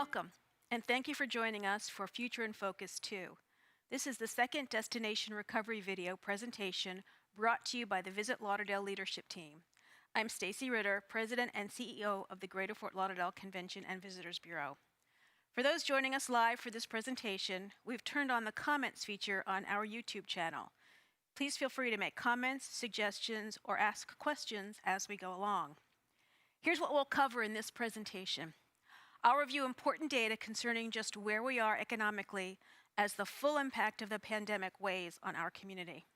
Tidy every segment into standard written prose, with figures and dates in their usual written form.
Welcome, and thank you for joining us for Future in Focus 2. This is the second Destination Recovery video presentation brought to you by the Visit Lauderdale leadership team. I'm Stacy Ritter, President and CEO of the Greater Fort Lauderdale Convention and Visitors Bureau. For those joining us live for this presentation, we've turned on the comments feature on our YouTube channel. Please feel free to make comments, suggestions, or ask questions as we go along. Here's what we'll cover in this presentation. I'll review important data concerning just where we are economically as the full impact of the pandemic weighs on our community.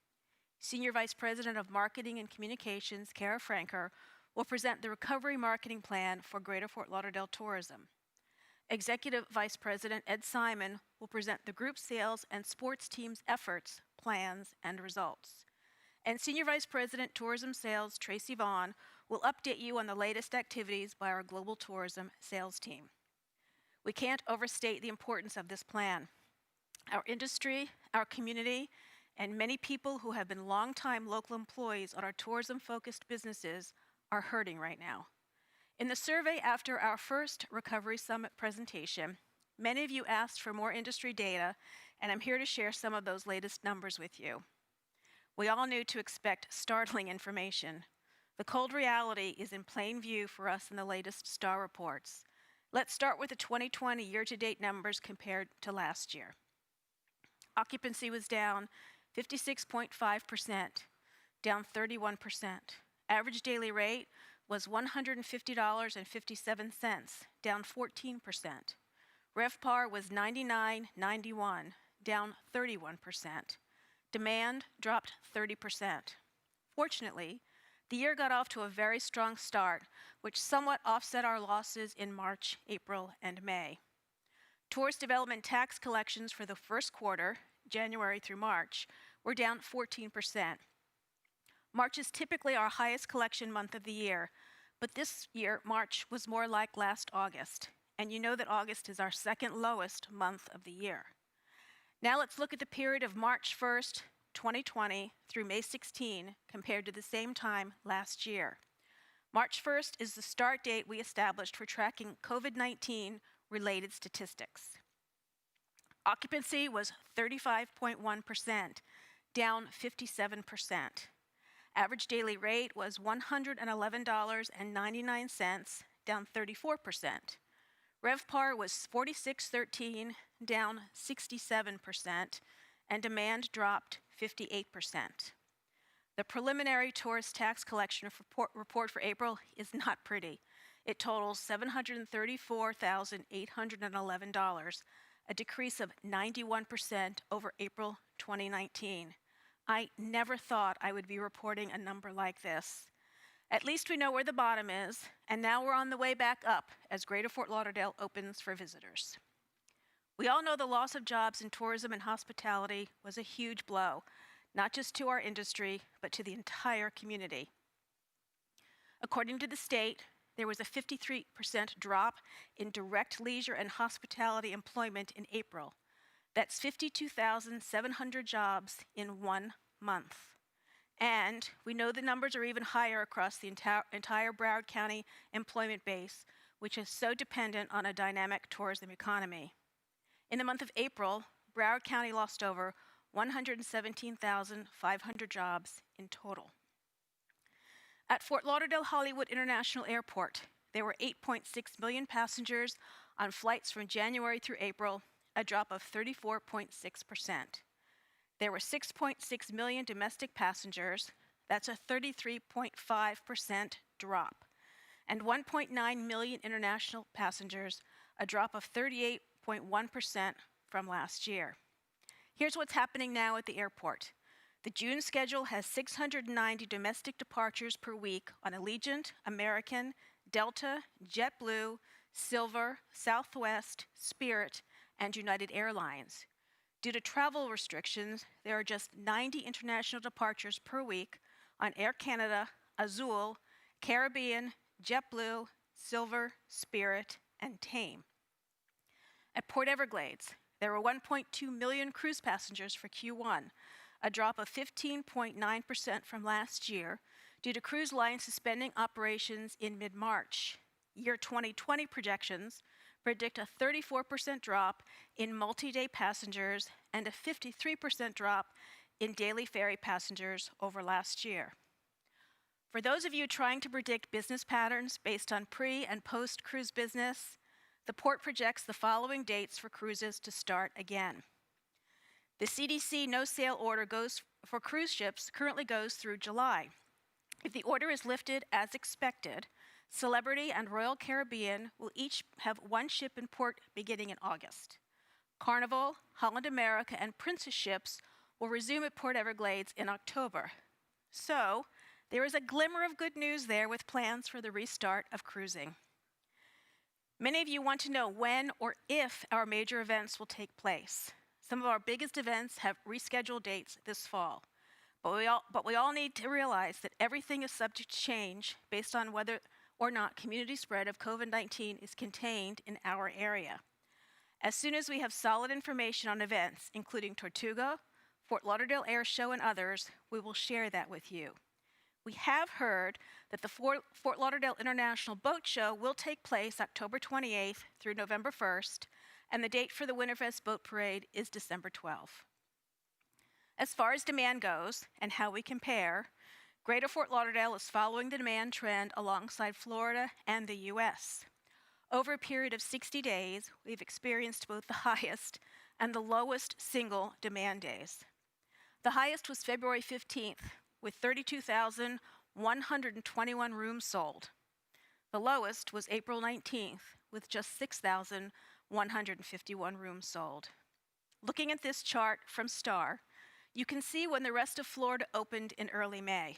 Senior Vice President of Marketing and Communications, Kara Franker, will present the Recovery Marketing Plan for Greater Fort Lauderdale Tourism. Executive Vice President Ed Simon will present the group sales and sports team's efforts, plans, and results. And Senior Vice President Tourism Sales, Tracy Vaughn, will update you on the latest activities by our Global Tourism Sales team. We can't overstate the importance of this plan. Our industry, our community, and many people who have been longtime local employees on our tourism-focused businesses are hurting right now. In the survey after our first Recovery Summit presentation, many of you asked for more industry data, and I'm here to share some of those latest numbers with you. We all knew to expect startling information. The cold reality is in plain view for us in the latest STAR reports. Let's start with the 2020 year-to-date numbers compared to last year. Occupancy was down 56.5%, down 31%. Average daily rate was $150.57, down 14%. RevPAR was $99.91, down 31%. Demand dropped 30%. Fortunately, the year got off to a very strong start, which somewhat offset our losses in March, April, and May. Tourist development tax collections for the first quarter, January through March, were down 14%. March is typically our highest collection month of the year, but this year, March was more like last August, and you know that August is our second lowest month of the year. Now let's look at the period of March 1st, 2020 through May 16 compared to the same time last year. March 1st is the start date we established for tracking COVID-19 related statistics. Occupancy was 35.1%, down 57%. Average daily rate was $111.99, down 34%. RevPAR was $46.13, down 67%, and demand dropped 58%. The preliminary tourist tax collection report for April is not pretty. It totals $734,811, a decrease of 91% over April 2019. I never thought I would be reporting a number like this. At least we know where the bottom is, and now we're on the way back up as Greater Fort Lauderdale opens for visitors. We all know the loss of jobs in tourism and hospitality was a huge blow, not just to our industry, but to the entire community. According to the state, there was a 53% drop in direct leisure and hospitality employment in April. That's 52,700 jobs in 1 month. And we know the numbers are even higher across the entire Broward County employment base, which is so dependent on a dynamic tourism economy. In the month of April, Broward County lost over 117,500 jobs in total. At Fort Lauderdale Hollywood International Airport, there were 8.6 million passengers on flights from January through April, a drop of 34.6%. There were 6.6 million domestic passengers, that's a 33.5% drop, and 1.9 million international passengers, a drop of 38.1% from last year. Here's what's happening now at the airport. The June schedule has 690 domestic departures per week on Allegiant, American, Delta, JetBlue, Silver, Southwest, Spirit, and United Airlines. Due to travel restrictions, there are just 90 international departures per week on Air Canada, Azul, Caribbean, JetBlue, Silver, Spirit, and Tame. At Port Everglades, there were 1.2 million cruise passengers for Q1, a drop of 15.9% from last year due to cruise lines suspending operations in mid-March. Year 2020 projections predict a 34% drop in multi-day passengers and a 53% drop in daily ferry passengers over last year. For those of you trying to predict business patterns based on pre- and post-cruise business, the port projects the following dates for cruises to start again. The CDC no-sail order for cruise ships currently goes through July. If the order is lifted as expected, Celebrity and Royal Caribbean will each have one ship in port beginning in August. Carnival, Holland America, and Princess ships will resume at Port Everglades in October. So, there is a glimmer of good news there with plans for the restart of cruising. Many of you want to know when or if our major events will take place. Some of our biggest events have rescheduled dates this fall. But we all need to realize that everything is subject to change based on whether or not community spread of COVID-19 is contained in our area. As soon as we have solid information on events, including Tortuga, Fort Lauderdale Air Show, and others, we will share that with you. We have heard that the Fort Lauderdale International Boat Show will take place October 28th through November 1st, and the date for the Winterfest Boat Parade is December 12th. As far as demand goes and how we compare, Greater Fort Lauderdale is following the demand trend alongside Florida and the U.S. Over a period of 60 days, we've experienced both the highest and the lowest single demand days. The highest was February 15th, with 32,121 rooms sold. The lowest was April 19th, with just 6,151 rooms sold. Looking at this chart from STAR, you can see when the rest of Florida opened in early May.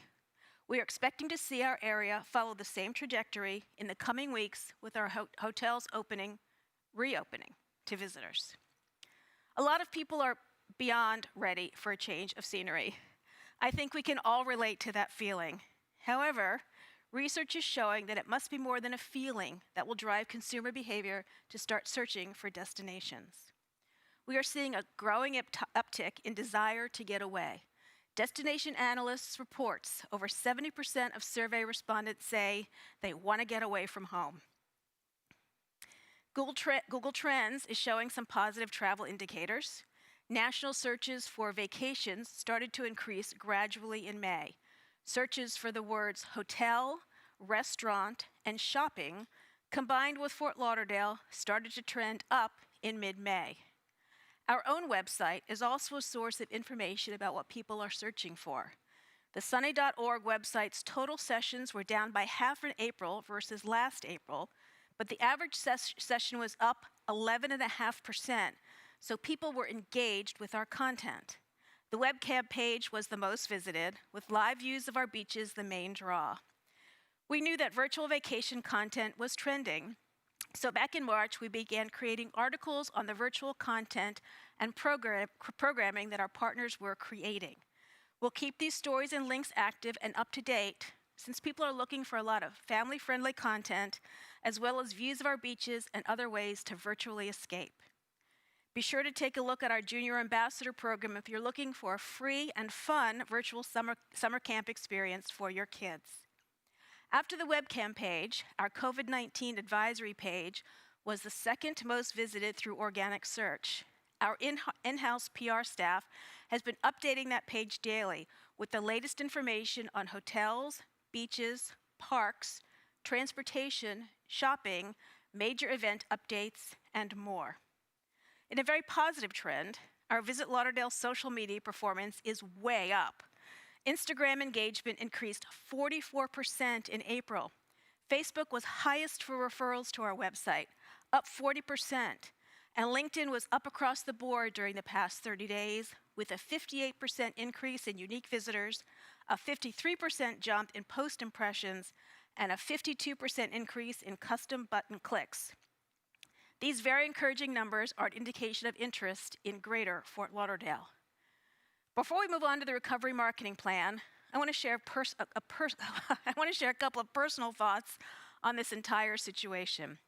We are expecting to see our area follow the same trajectory in the coming weeks with our hotels reopening to visitors. A lot of people are beyond ready for a change of scenery. I think we can all relate to that feeling. However, research is showing that it must be more than a feeling that will drive consumer behavior to start searching for destinations. We are seeing a growing uptick in desire to get away. Destination analysts reports over 70% of survey respondents say they want to get away from home. Google Trends is showing some positive travel indicators. National searches for vacations started to increase gradually in May. Searches for the words hotel, restaurant, and shopping, combined with Fort Lauderdale, started to trend up in mid-May. Our own website is also a source of information about what people are searching for. The sunny.org website's total sessions were down by half in April versus last April, but the average session was up 11.5%, so people were engaged with our content. The webcam page was the most visited, with live views of our beaches the main draw. We knew that virtual vacation content was trending, so back in March, we began creating articles on the virtual content and programming that our partners were creating. We'll keep these stories and links active and up to date, since people are looking for a lot of family-friendly content, as well as views of our beaches and other ways to virtually escape. Be sure to take a look at our Junior Ambassador program if you're looking for a free and fun virtual summer camp experience for your kids. After the webcam page, our COVID-19 advisory page was the second most visited through organic search. Our in-house PR staff has been updating that page daily with the latest information on hotels, beaches, parks, transportation, shopping, major event updates, and more. In a very positive trend, our Visit Lauderdale social media performance is way up. Instagram engagement increased 44% in April. Facebook was highest for referrals to our website, up 40%. And LinkedIn was up across the board during the past 30 days, with a 58% increase in unique visitors, a 53% jump in post impressions, and a 52% increase in custom button clicks. These very encouraging numbers are an indication of interest in Greater Fort Lauderdale. Before we move on to the recovery marketing plan, I want to share a couple of personal thoughts on this entire situation.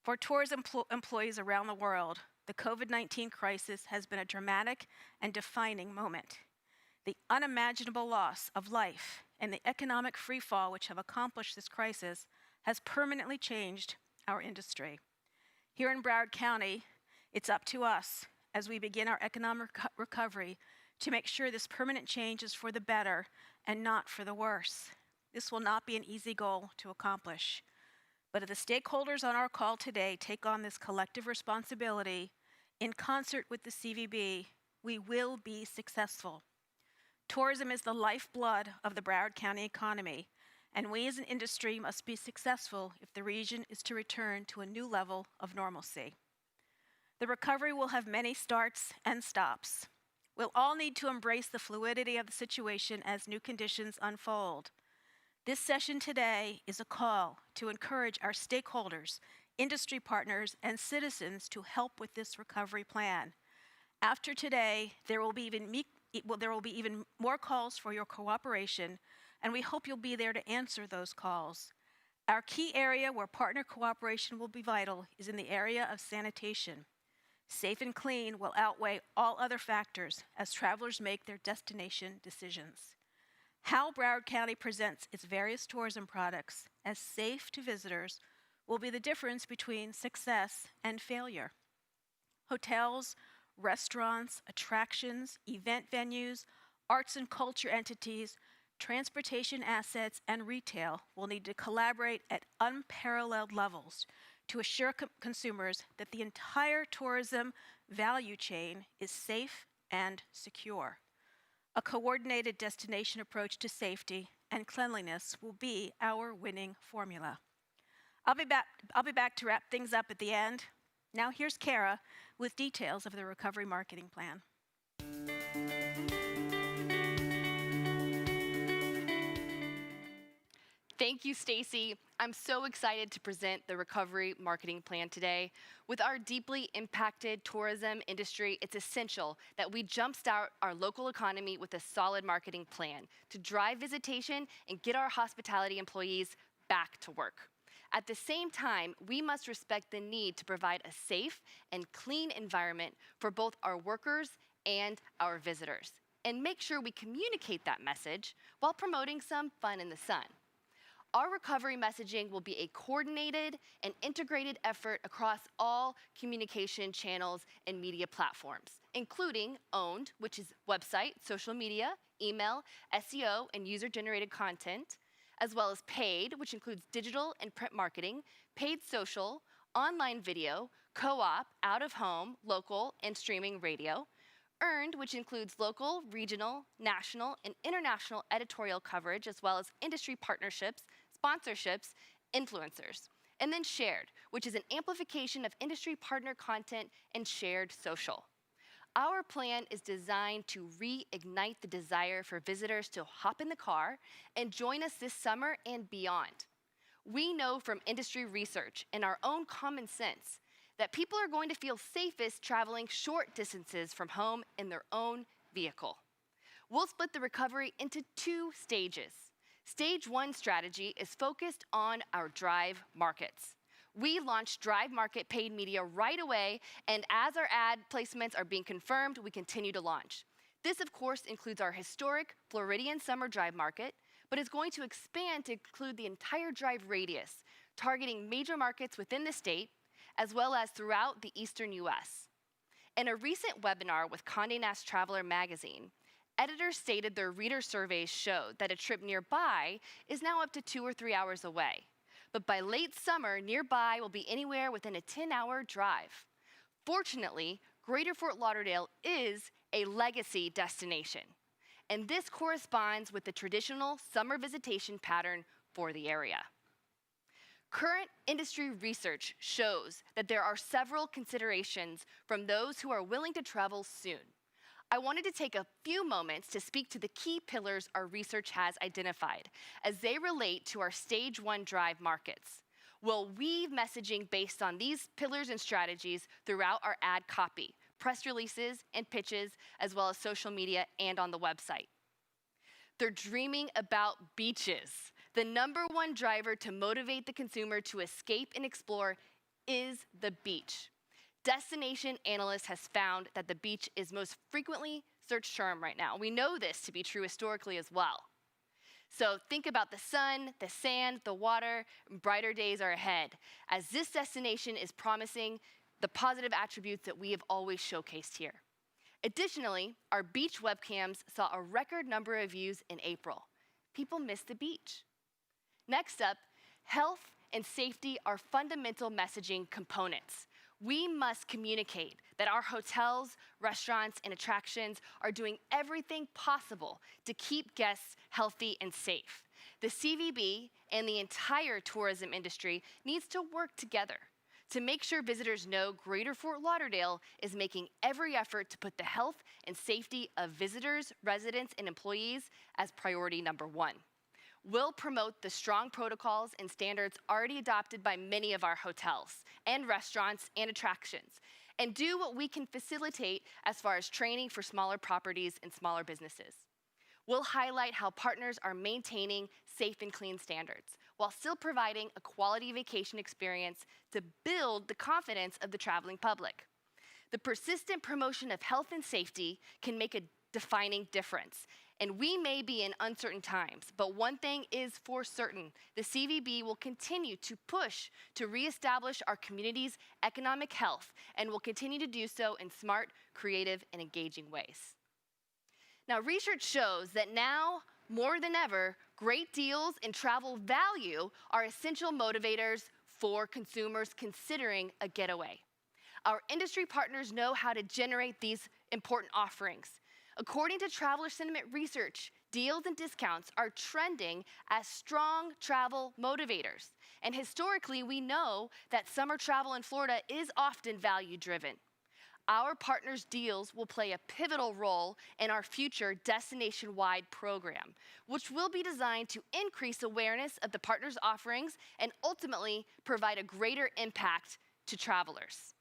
For tourism employees around the world, the COVID-19 crisis has been a dramatic and defining moment. The unimaginable loss of life and the economic freefall which have accomplished this crisis has permanently changed our industry. Here in Broward County, it's up to us as we begin our economic recovery to make sure this permanent change is for the better and not for the worse. This will not be an easy goal to accomplish. But if the stakeholders on our call today take on this collective responsibility in concert with the CVB, we will be successful. Tourism is the lifeblood of the Broward County economy, and we as an industry must be successful if the region is to return to a new level of normalcy. The recovery will have many starts and stops. We'll all need to embrace the fluidity of the situation as new conditions unfold. This session today is a call to encourage our stakeholders, industry partners, and citizens to help with this recovery plan. After today, there will be even more calls for your cooperation, and we hope you'll be there to answer those calls. Our key area where partner cooperation will be vital is in the area of sanitation. Safe and clean will outweigh all other factors as travelers make their destination decisions. How Broward County presents its various tourism products as safe to visitors will be the difference between success and failure. Hotels, restaurants, attractions, event venues, arts and culture entities, transportation assets, and retail will need to collaborate at unparalleled levels to assure consumers that the entire tourism value chain is safe and secure. A coordinated destination approach to safety and cleanliness will be our winning formula. I'll be back to wrap things up at the end. Now here's Kara with details of the recovery marketing plan. Thank you, Stacy. I'm so excited to present the recovery marketing plan today. With our deeply impacted tourism industry, it's essential that we jumpstart our local economy with a solid marketing plan to drive visitation and get our hospitality employees back to work. At the same time, we must respect the need to provide a safe and clean environment for both our workers and our visitors, and make sure we communicate that message while promoting some fun in the sun. Our recovery messaging will be a coordinated and integrated effort across all communication channels and media platforms, including owned, which is website, social media, email, SEO, and user-generated content, as well as paid, which includes digital and print marketing, paid social, online video, co-op, out-of-home, local, and streaming radio, earned, which includes local, regional, national, and international editorial coverage, as well as industry partnerships, sponsorships, influencers. And then shared, which is an amplification of industry partner content and shared social. Our plan is designed to reignite the desire for visitors to hop in the car and join us this summer and beyond. We know from industry research and our own common sense that people are going to feel safest traveling short distances from home in their own vehicle. We'll split the recovery into 2 stages. Stage 1 strategy is focused on our drive markets. We launched drive market paid media right away, and as our ad placements are being confirmed, we continue to launch. This, of course, includes our historic Floridian summer drive market, but is going to expand to include the entire drive radius, targeting major markets within the state, as well as throughout the eastern US. In a recent webinar with Condé Nast Traveler magazine, editors stated their reader surveys showed that a trip nearby is now up to 2 or 3 hours away. But by late summer, nearby will be anywhere within a 10-hour drive. Fortunately, Greater Fort Lauderdale is a legacy destination, and this corresponds with the traditional summer visitation pattern for the area. Current industry research shows that there are several considerations from those who are willing to travel soon. I wanted to take a few moments to speak to the key pillars our research has identified as they relate to our Stage 1 drive markets. We'll weave messaging based on these pillars and strategies throughout our ad copy, press releases and pitches, as well as social media and on the website. They're dreaming about beaches. The #1 driver to motivate the consumer to escape and explore is the beach. Destination Analyst has found that the beach is most frequently searched term right now. We know this to be true historically as well. So think about the sun, the sand, the water. Brighter days are ahead, as this destination is promising the positive attributes that we have always showcased here. Additionally, our beach webcams saw a record number of views in April. People miss the beach. Next up, health and safety are fundamental messaging components. We must communicate that our hotels, restaurants, and attractions are doing everything possible to keep guests healthy and safe. The CVB and the entire tourism industry needs to work together to make sure visitors know Greater Fort Lauderdale is making every effort to put the health and safety of visitors, residents, and employees as priority number one. We'll promote the strong protocols and standards already adopted by many of our hotels and restaurants and attractions, and do what we can facilitate as far as training for smaller properties and smaller businesses. We'll highlight how partners are maintaining safe and clean standards while still providing a quality vacation experience to build the confidence of the traveling public. The persistent promotion of health and safety can make a defining difference. And we may be in uncertain times, but one thing is for certain: the CVB will continue to push to reestablish our community's economic health, and will continue to do so in smart, creative, and engaging ways. Now, research shows that now, more than ever, great deals and travel value are essential motivators for consumers considering a getaway. Our industry partners know how to generate these important offerings. According to traveler sentiment research, deals and discounts are trending as strong travel motivators. And historically, we know that summer travel in Florida is often value-driven. Our partners' deals will play a pivotal role in our future destination-wide program, which will be designed to increase awareness of the partners' offerings and ultimately provide a greater impact to travelers.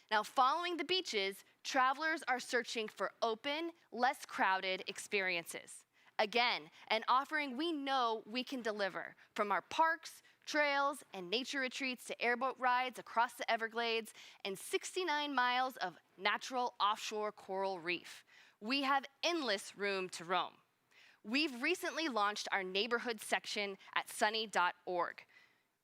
Now, following the beaches, travelers are searching for open, less crowded experiences. Again, an offering we know we can deliver, from our parks, trails, and nature retreats to airboat rides across the Everglades and 69 miles of natural offshore coral reef. We have endless room to roam. We've recently launched our neighborhood section at sunny.org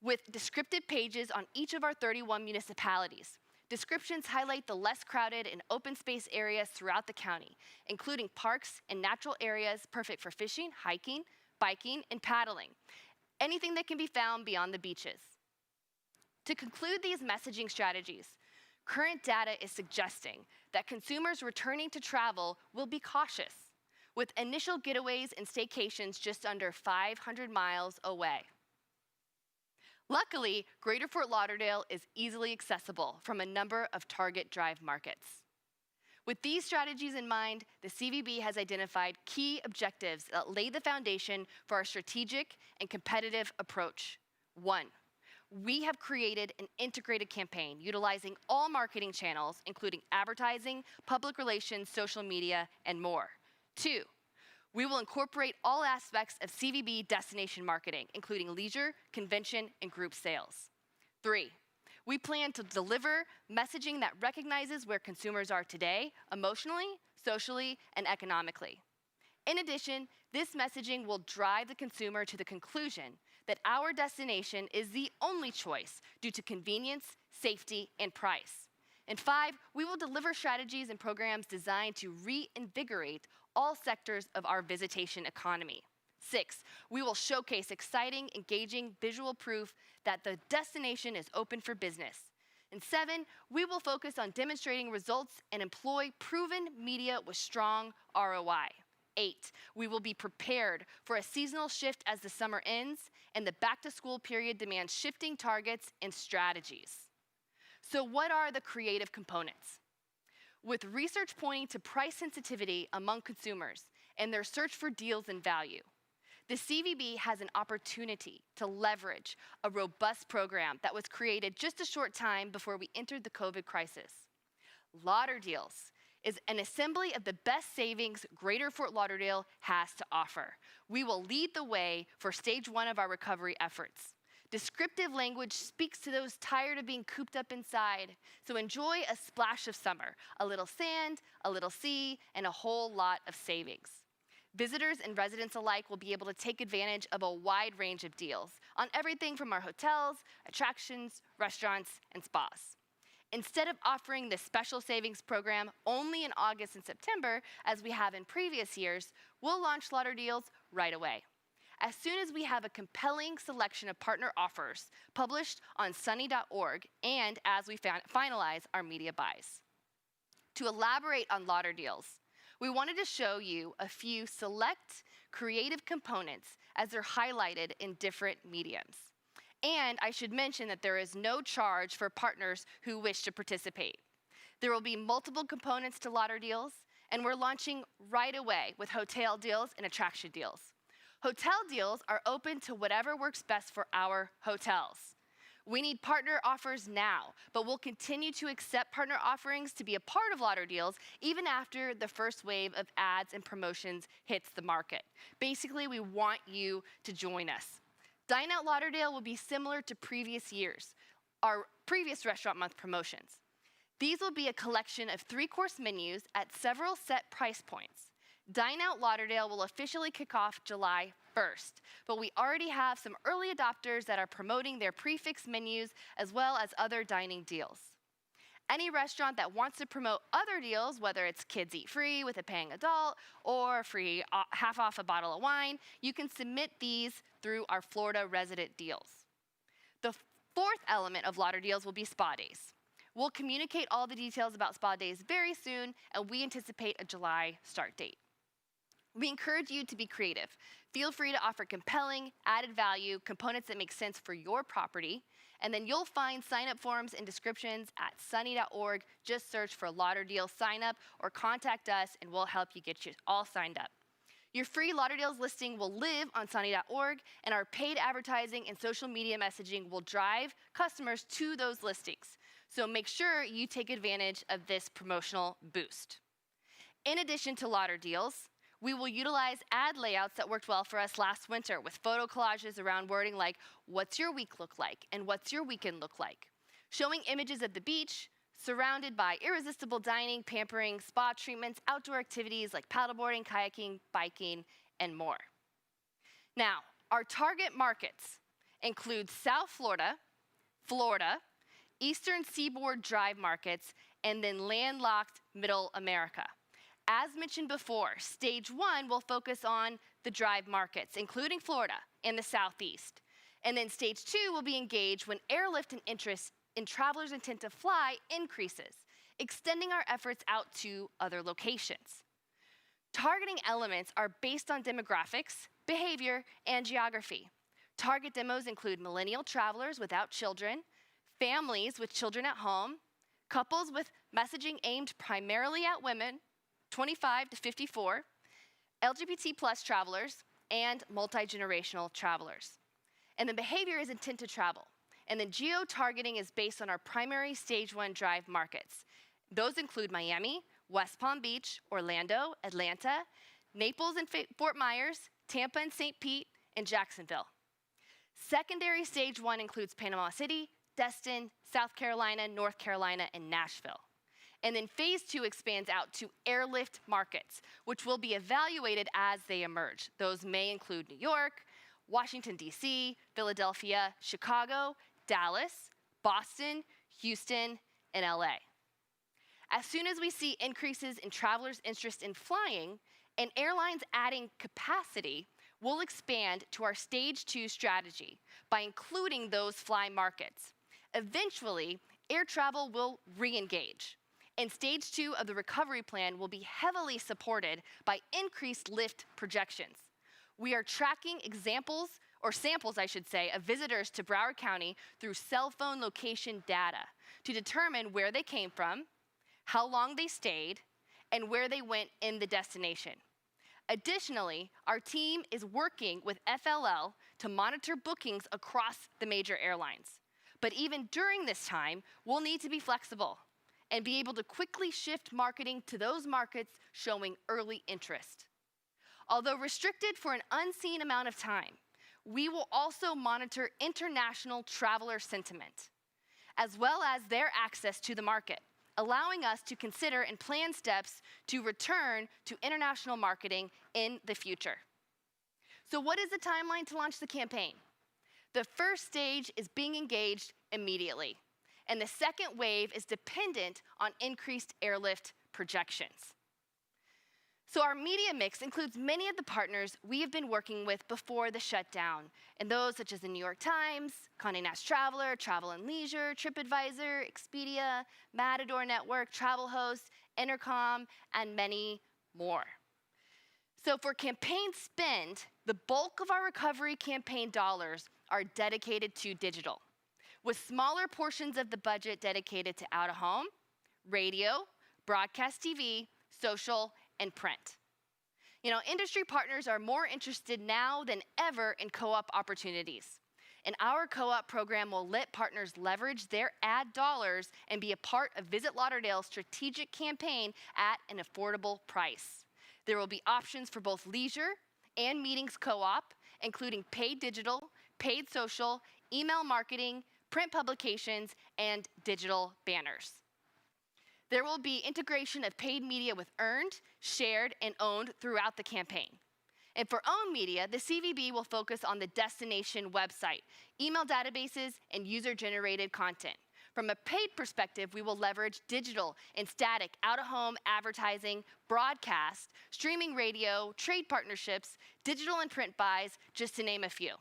with descriptive pages on each of our 31 municipalities. Descriptions highlight the less crowded and open space areas throughout the county, including parks and natural areas perfect for fishing, hiking, biking, and paddling. Anything that can be found beyond the beaches. To conclude these messaging strategies, current data is suggesting that consumers returning to travel will be cautious, with initial getaways and staycations just under 500 miles away. Luckily, Greater Fort Lauderdale is easily accessible from a number of target drive markets. With these strategies in mind, the CVB has identified key objectives that lay the foundation for our strategic and competitive approach. 1, we have created an integrated campaign utilizing all marketing channels, including advertising, public relations, social media, and more. 2, we will incorporate all aspects of CVB destination marketing, including leisure, convention, and group sales. 3, we plan to deliver messaging that recognizes where consumers are today, emotionally, socially, and economically. In addition, this messaging will drive the consumer to the conclusion that our destination is the only choice due to convenience, safety, and price. And 5, we will deliver strategies and programs designed to reinvigorate all sectors of our visitation economy. 6, we will showcase exciting, engaging visual proof that the destination is open for business. And 7, we will focus on demonstrating results and employ proven media with strong ROI. 8, we will be prepared for a seasonal shift as the summer ends and the back-to-school period demands shifting targets and strategies. So what are the creative components? With research pointing to price sensitivity among consumers and their search for deals and value, the CVB has an opportunity to leverage a robust program that was created just a short time before we entered the COVID crisis. Lauderdeals is an assembly of the best savings Greater Fort Lauderdale has to offer. We will lead the way for stage 1 of our recovery efforts. Descriptive language speaks to those tired of being cooped up inside, so enjoy a splash of summer, a little sand, a little sea, and a whole lot of savings. Visitors and residents alike will be able to take advantage of a wide range of deals on everything from our hotels, attractions, restaurants, and spas. Instead of offering this special savings program only in August and September, as we have in previous years, we'll launch Lauder Deals right away. As soon as we have a compelling selection of partner offers published on sunny.org and as we finalize our media buys. To elaborate on Lauder Deals, we wanted to show you a few select creative components as they're highlighted in different mediums. And I should mention that there is no charge for partners who wish to participate. There will be multiple components to Lauder Deals, and we're launching right away with hotel deals and attraction deals. Hotel deals are open to whatever works best for our hotels. We need partner offers now, but we'll continue to accept partner offerings to be a part of Lauder Deals even after the first wave of ads and promotions hits the market. Basically, we want you to join us. Dine Out Lauderdale will be similar to previous years, our previous Restaurant Month promotions. These will be a collection of 3-course menus at several set price points. Dine Out Lauderdale will officially kick off July 1st, but we already have some early adopters that are promoting their prefix menus as well as other dining deals. Any restaurant that wants to promote other deals, whether it's kids eat free with a paying adult or free half off a bottle of wine, you can submit these through our Florida resident deals. The fourth element of Lauder Deals will be spa days. We'll communicate all the details about spa days very soon, and we anticipate a July start date. We encourage you to be creative. Feel free to offer compelling, added value, components that make sense for your property, and then you'll find sign-up forms and descriptions at sunny.org. Just search for Lauder Deals sign up or contact us and we'll help you get you all signed up. Your free Lauder Deals listing will live on sunny.org, and our paid advertising and social media messaging will drive customers to those listings. So make sure you take advantage of this promotional boost. In addition to Lauder Deals, we will utilize ad layouts that worked well for us last winter with photo collages around wording like, what's your week look like and what's your weekend look like? Showing images of the beach, surrounded by irresistible dining, pampering, spa treatments, outdoor activities like paddleboarding, kayaking, biking, and more. Now, our target markets include South Florida, Florida, Eastern Seaboard Drive markets, and then landlocked Middle America. As mentioned before, stage 1 will focus on the drive markets, including Florida and the Southeast. And then stage 2 will be engaged when airlift and interest in travelers' intent to fly increases, extending our efforts out to other locations. Targeting elements are based on demographics, behavior, and geography. Target demos include millennial travelers without children, families with children at home, couples with messaging aimed primarily at women, 25 to 54, LGBT plus travelers, and multi-generational travelers. And the behavior is intent to travel. And the geo-targeting is based on our primary stage 1 drive markets. Those include Miami, West Palm Beach, Orlando, Atlanta, Naples and Fort Myers, Tampa and St. Pete, and Jacksonville. Secondary stage 1 includes Panama City, Destin, South Carolina, North Carolina, and Nashville. And then phase 2 expands out to airlift markets, which will be evaluated as they emerge. Those may include New York, Washington, D.C., Philadelphia, Chicago, Dallas, Boston, Houston, and L.A. As soon as we see increases in travelers' interest in flying and airlines adding capacity, we'll expand to our stage 2 strategy by including those fly markets. Eventually, air travel will re-engage. And stage 2 of the recovery plan will be heavily supported by increased lift projections. We are tracking samples, of visitors to Broward County through cell phone location data to determine where they came from, how long they stayed, and where they went in the destination. Additionally, our team is working with FLL to monitor bookings across the major airlines. But even during this time, we'll need to be flexible and be able to quickly shift marketing to those markets showing early interest. Although restricted for an unseen amount of time, we will also monitor international traveler sentiment, as well as their access to the market, allowing us to consider and plan steps to return to international marketing in the future. So what is the timeline to launch the campaign? The first stage is being engaged immediately, and the second wave is dependent on increased airlift projections. So our media mix includes many of the partners we have been working with before the shutdown, and those such as the New York Times, Condé Nast Traveler, Travel and Leisure, TripAdvisor, Expedia, Matador Network, Travel Host, Intercom, and many more. So for campaign spend, the bulk of our recovery campaign dollars are dedicated to digital, with smaller portions of the budget dedicated to out-of-home, radio, broadcast TV, social, and print. Industry partners are more interested now than ever in co-op opportunities. And our co-op program will let partners leverage their ad dollars and be a part of Visit Lauderdale's strategic campaign at an affordable price. There will be options for both leisure and meetings co-op, including paid digital, paid social, email marketing, print publications, and digital banners. There will be integration of paid media with earned, shared, and owned throughout the campaign. And for owned media, the CVB will focus on the destination website, email databases, and user-generated content. From a paid perspective, we will leverage digital and static out-of-home advertising, broadcast, streaming radio, trade partnerships, digital and print buys, just to name a few.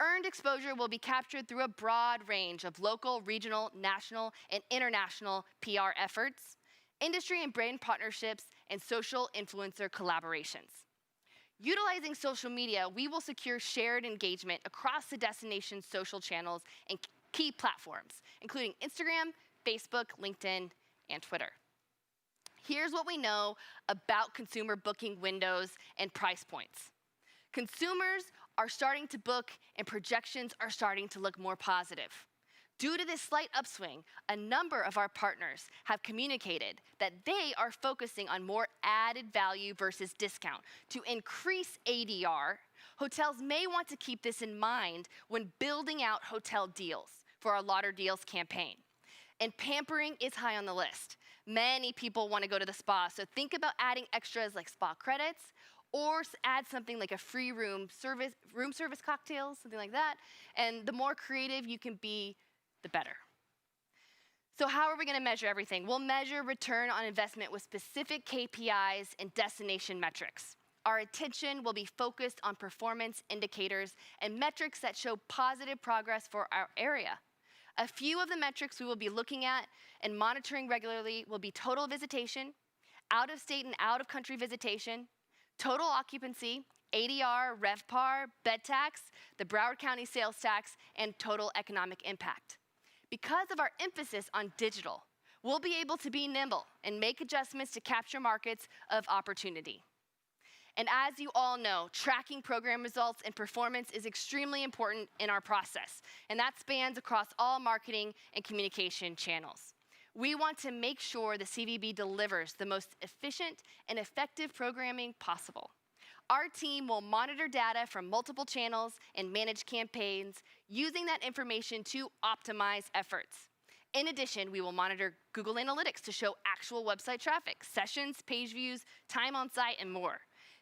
Earned exposure will be captured through a broad range of local, regional, national, and international PR efforts, industry and brand partnerships, and social influencer collaborations. Utilizing social media, we will secure shared engagement across the destination's social channels and key platforms, including Instagram, Facebook, LinkedIn, and Twitter. Here's what we know about consumer booking windows and price points. Consumers are starting to book, and projections are starting to look more positive. Due to this slight upswing, a number of our partners have communicated that they are focusing on more added value versus discount. To increase ADR, hotels may want to keep this in mind when building out hotel deals for our Lauderdeals campaign. And pampering is high on the list. Many people want to go to the spa, so think about adding extras like spa credits, or add something like a free room service cocktails, something like that. And the more creative you can be, the better. So how are we going to measure everything? We'll measure return on investment with specific KPIs and destination metrics. Our attention will be focused on performance indicators and metrics that show positive progress for our area. A few of the metrics we will be looking at and monitoring regularly will be total visitation, out-of-state and out-of-country visitation, total occupancy, ADR, RevPAR, bed tax, the Broward County sales tax, and total economic impact. Because of our emphasis on digital, we'll be able to be nimble and make adjustments to capture markets of opportunity. And as you all know, tracking program results and performance is extremely important in our process, and that spans across all marketing and communication channels. We want to make sure the CVB delivers the most efficient and effective programming possible. Our team will monitor data from multiple channels and manage campaigns using that information to optimize efforts. In addition, we will monitor Google Analytics to show actual website traffic, sessions, page views, time on site, and more.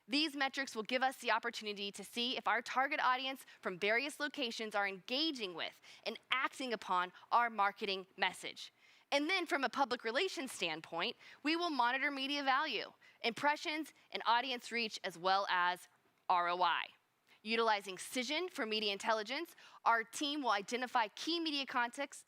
These metrics will give us the opportunity to see if our target audience from various locations are engaging with and acting upon our marketing message. And then from a public relations standpoint, we will monitor media value, impressions, and audience reach, as well as ROI. Utilizing Cision for media intelligence, our team will identify key media contacts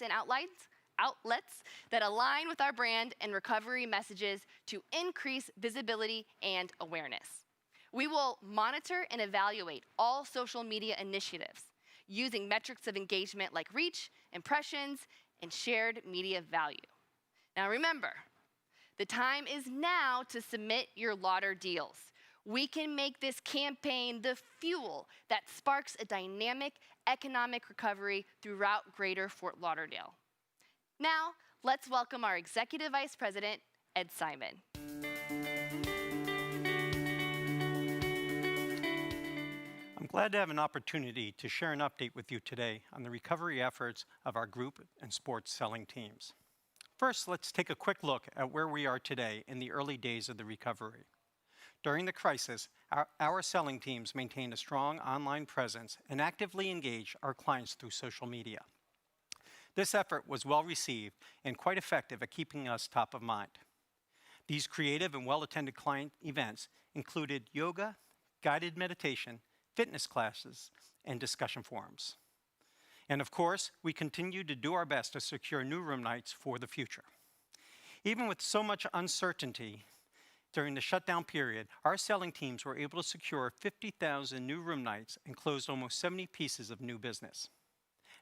and outlets that align with our brand and recovery messages to increase visibility and awareness. We will monitor and evaluate all social media initiatives using metrics of engagement like reach, impressions, and shared media value. Now remember, the time is now to submit your Lauder deals. We can make this campaign the fuel that sparks a dynamic economic recovery throughout Greater Fort Lauderdale. Now, let's welcome our Executive Vice President, Ed Simon. I'm glad to have an opportunity to share an update with you today on the recovery efforts of our group and sports selling teams. First, let's take a quick look at where we are today in the early days of the recovery. During the crisis, our selling teams maintained a strong online presence and actively engaged our clients through social media. This effort was well received and quite effective at keeping us top of mind. These creative and well-attended client events included yoga, guided meditation, fitness classes, and discussion forums. And of course, we continue to do our best to secure new room nights for the future. Even with so much uncertainty during the shutdown period, our selling teams were able to secure 50,000 new room nights and closed almost 70 pieces of new business.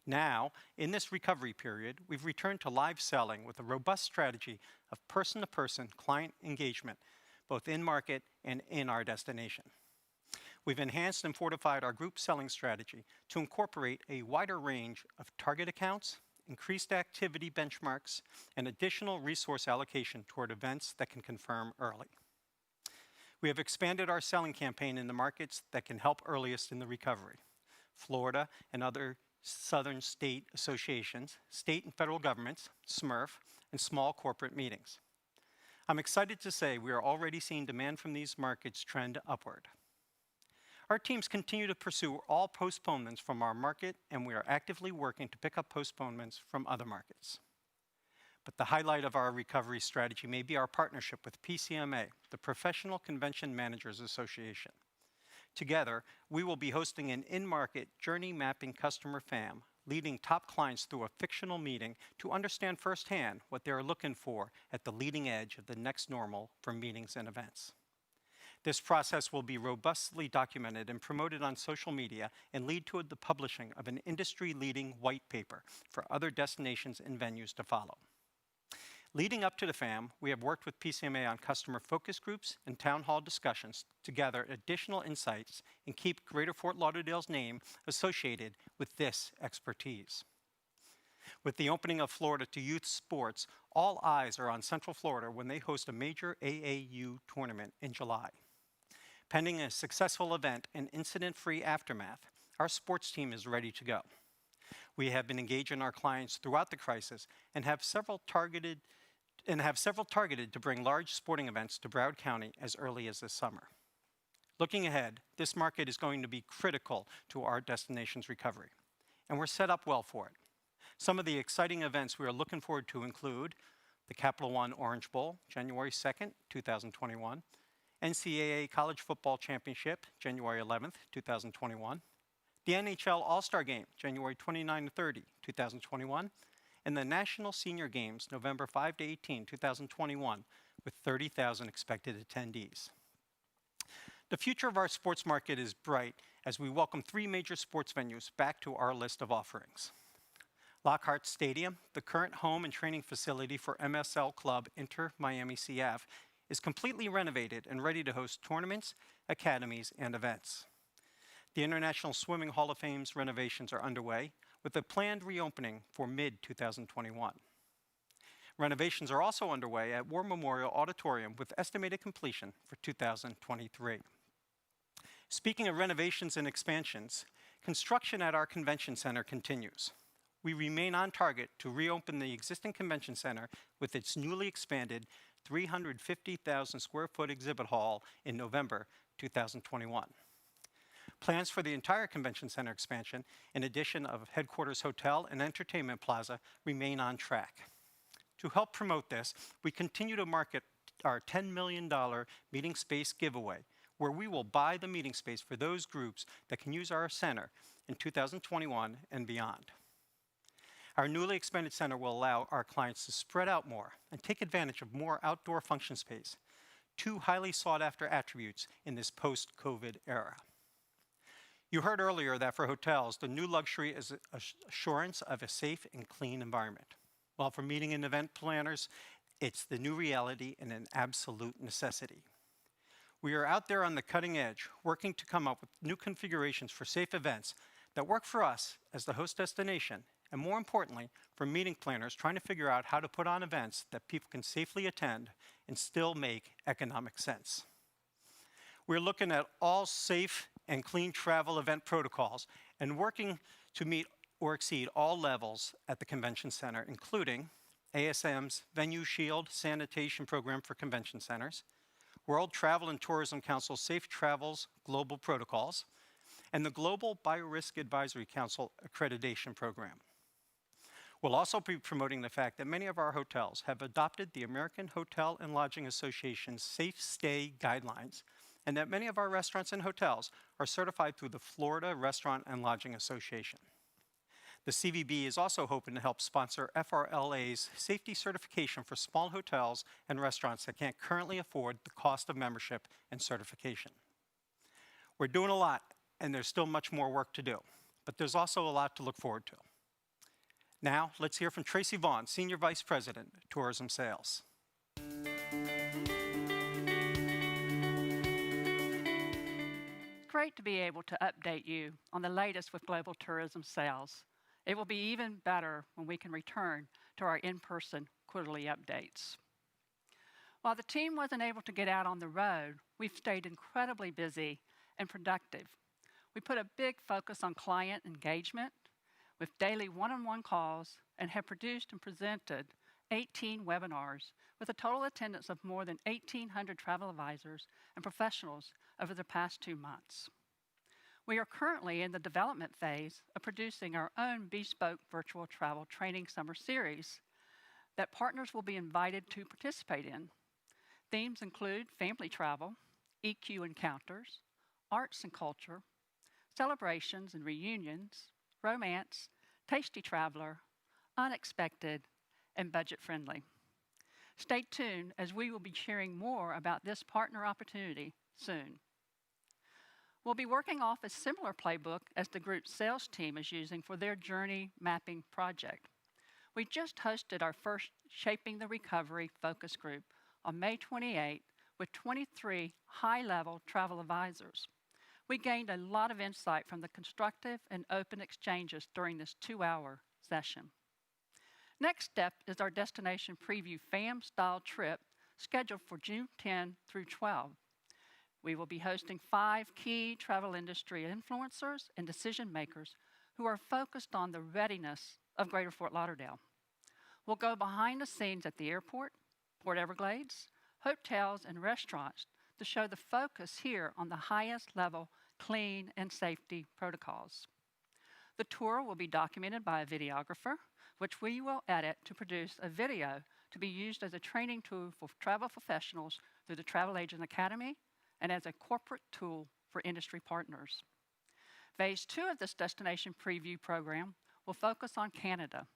Now, in this recovery period, we've returned to live selling with a robust strategy of person-to-person client engagement, both in market and in our destination. We've enhanced and fortified our group selling strategy to incorporate a wider range of target accounts, increased activity benchmarks, and additional resource allocation toward events that can confirm early. We have expanded our selling campaign in the markets that can help earliest in the recovery: Florida and other Southern state associations, state and federal governments, SMRF, and small corporate meetings. I'm excited to say we are already seeing demand from these markets trend upward. Our teams continue to pursue all postponements from our market, and we are actively working to pick up postponements from other markets. But the highlight of our recovery strategy may be our partnership with PCMA, the Professional Convention Managers Association. Together, we will be hosting an in-market journey mapping customer FAM, leading top clients through a fictional meeting to understand firsthand what they are looking for at the leading edge of the next normal for meetings and events. This process will be robustly documented and promoted on social media and lead to the publishing of an industry-leading white paper for other destinations and venues to follow. Leading up to the FAM, we have worked with PCMA on customer focus groups and town hall discussions to gather additional insights and keep Greater Fort Lauderdale's name associated with this expertise. With the opening of Florida to youth sports, all eyes are on Central Florida when they host a major AAU tournament in July. Pending a successful event and incident-free aftermath, our sports team is ready to go. We have been engaging our clients throughout the crisis and have several targeted to bring large sporting events to Broward County as early as this summer. Looking ahead, this market is going to be critical to our destination's recovery, and we're set up well for it. Some of the exciting events we are looking forward to include the Capital One Orange Bowl, January 2nd, 2021, NCAA College Football Championship, January 11th, 2021, the NHL All-Star Game, January 29 to 30, 2021, and the National Senior Games, November 5 to 18, 2021, with 30,000 expected attendees. The future of our sports market is bright as we welcome 3 major sports venues back to our list of offerings. Lockhart Stadium, the current home and training facility for MSL club Inter Miami CF, is completely renovated and ready to host tournaments, academies, and events. The International Swimming Hall of Fame's renovations are underway, with a planned reopening for mid-2021. Renovations are also underway at War Memorial Auditorium with estimated completion for 2023. Speaking of renovations and expansions, construction at our convention center continues. We remain on target to reopen the existing convention center with its newly expanded 350,000 square foot exhibit hall in November 2021. Plans for the entire convention center expansion, in addition of headquarters hotel and entertainment plaza, remain on track. To help promote this, we continue to market our $10 million meeting space giveaway, where we will buy the meeting space for those groups that can use our center in 2021 and beyond. Our newly expanded center will allow our clients to spread out more and take advantage of more outdoor function space, 2 highly sought-after attributes in this post-COVID era. You heard earlier that for hotels, the new luxury is assurance of a safe and clean environment. While for meeting and event planners, it's the new reality and an absolute necessity. We are out there on the cutting edge, working to come up with new configurations for safe events that work for us as the host destination, and more importantly, for meeting planners trying to figure out how to put on events that people can safely attend and still make economic sense. We're looking at all safe and clean travel event protocols and working to meet or exceed all levels at the convention center, including ASM's Venue Shield sanitation program for convention centers, World Travel and Tourism Council's Safe Travels Global Protocols, and the Global Biorisk Advisory Council accreditation program. We'll also be promoting the fact that many of our hotels have adopted the American Hotel and Lodging Association's Safe Stay Guidelines, and that many of our restaurants and hotels are certified through the Florida Restaurant and Lodging Association. The CVB is also hoping to help sponsor FRLA's safety certification for small hotels and restaurants that can't currently afford the cost of membership and certification. We're doing a lot, and there's still much more work to do, but there's also a lot to look forward to. Now, let's hear from Tracy Vaughn, Senior Vice President, Tourism Sales. It's great to be able to update you on the latest with global tourism sales. It will be even better when we can return to our in-person quarterly updates. While the team wasn't able to get out on the road, we've stayed incredibly busy and productive. We put a big focus on client engagement with daily one-on-one calls and have produced and presented 18 webinars with a total attendance of more than 1,800 travel advisors and professionals over the past 2 months. We are currently in the development phase of producing our own bespoke virtual travel training summer series that partners will be invited to participate in. Themes include family travel, EQ encounters, arts and culture, celebrations and reunions, romance, tasty traveler, unexpected, and budget-friendly. Stay tuned as we will be sharing more about this partner opportunity soon. We'll be working off a similar playbook as the group sales team is using for their journey mapping project. We just hosted our first Shaping the Recovery focus group on May 28 with 23 high-level travel advisors. We gained a lot of insight from the constructive and open exchanges during this 2-hour session. Next step is our destination preview FAM-style trip scheduled for June 10 through 12. We will be hosting 5 key travel industry influencers and decision makers who are focused on the readiness of Greater Fort Lauderdale. We'll go behind the scenes at the airport, Port Everglades, hotels, and restaurants to show the focus here on the highest level clean and safety protocols. The tour will be documented by a videographer, which we will edit to produce a video to be used as a training tool for travel professionals through the Travel Agent Academy and as a corporate tool for industry partners. Phase 2 of this destination preview program will focus on Canada.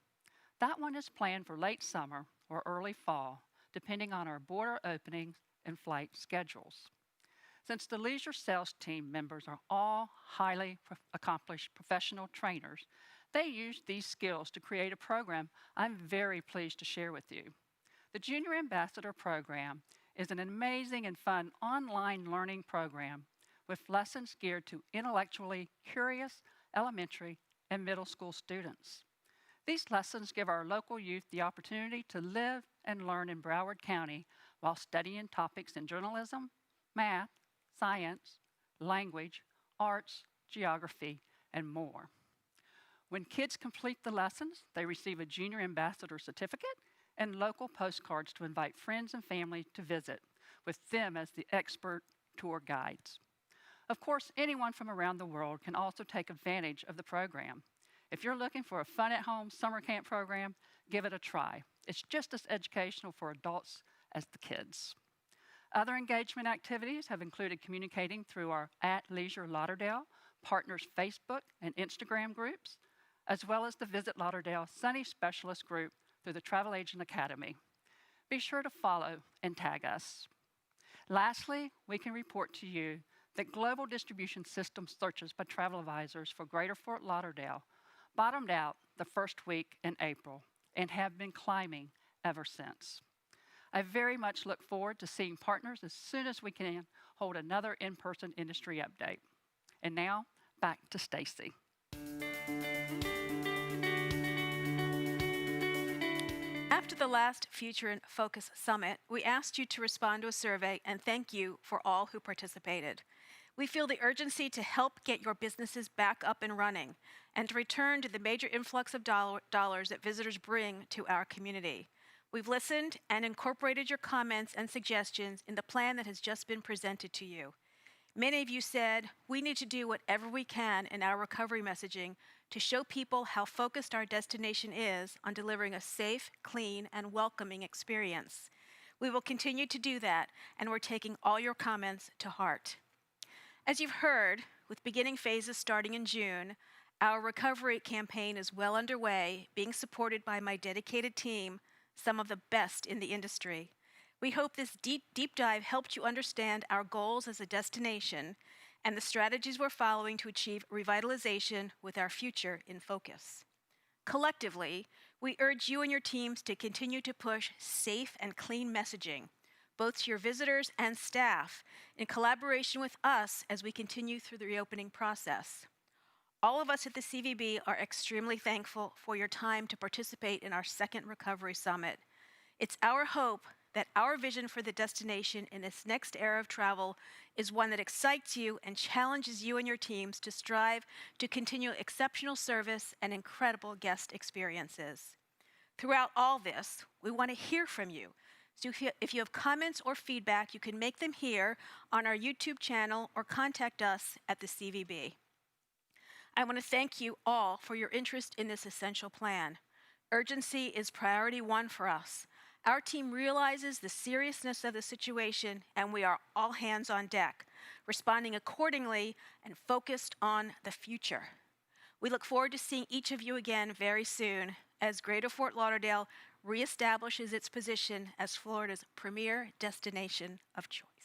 That one is planned for late summer or early fall, depending on our border openings and flight schedules. Since the leisure sales team members are all highly accomplished professional trainers, they use these skills to create a program I'm very pleased to share with you. The Junior Ambassador Program is an amazing and fun online learning program with lessons geared to intellectually curious elementary and middle school students. These lessons give our local youth the opportunity to live and learn in Broward County while studying topics in journalism, math, science, language, arts, geography, and more. When kids complete the lessons, they receive a Junior Ambassador certificate and local postcards to invite friends and family to visit, with them as the expert tour guides. Of course, anyone from around the world can also take advantage of the program. If you're looking for a fun-at-home summer camp program, give it a try. It's just as educational for adults as the kids. Other engagement activities have included communicating through our @Leisure Lauderdale partners Facebook and Instagram groups, as well as the Visit Lauderdale Sunny Specialist group through the Travel Agent Academy. Be sure to follow and tag us. Lastly, we can report to you that global distribution system searches by travel advisors for Greater Fort Lauderdale bottomed out the first week in April and have been climbing ever since. I very much look forward to seeing partners as soon as we can hold another in-person industry update. And now, back to Stacy. After the last Future in Focus Summit, we asked you to respond to a survey and thank you for all who participated. We feel the urgency to help get your businesses back up and running and to return to the major influx of dollars that visitors bring to our community. We've listened and incorporated your comments and suggestions in the plan that has just been presented to you. Many of you said we need to do whatever we can in our recovery messaging to show people how focused our destination is on delivering a safe, clean, and welcoming experience. We will continue to do that, and we're taking all your comments to heart. As you've heard, with beginning phases starting in June, our recovery campaign is well underway, being supported by my dedicated team, some of the best in the industry. We hope this deep dive helped you understand our goals as a destination and the strategies we're following to achieve revitalization with our future in focus. Collectively, we urge you and your teams to continue to push safe and clean messaging, both to your visitors and staff, in collaboration with us as we continue through the reopening process. All of us at the CVB are extremely thankful for your time to participate in our second Recovery Summit. It's our hope that our vision for the destination in this next era of travel is one that excites you and challenges you and your teams to strive to continue exceptional service and incredible guest experiences. Throughout all this, we want to hear from you. So if you have comments or feedback, you can make them here on our YouTube channel or contact us at the CVB. I want to thank you all for your interest in this essential plan. Urgency is priority one for us. Our team realizes the seriousness of the situation, and we are all hands on deck, responding accordingly and focused on the future. We look forward to seeing each of you again very soon as Greater Fort Lauderdale reestablishes its position as Florida's premier destination of choice.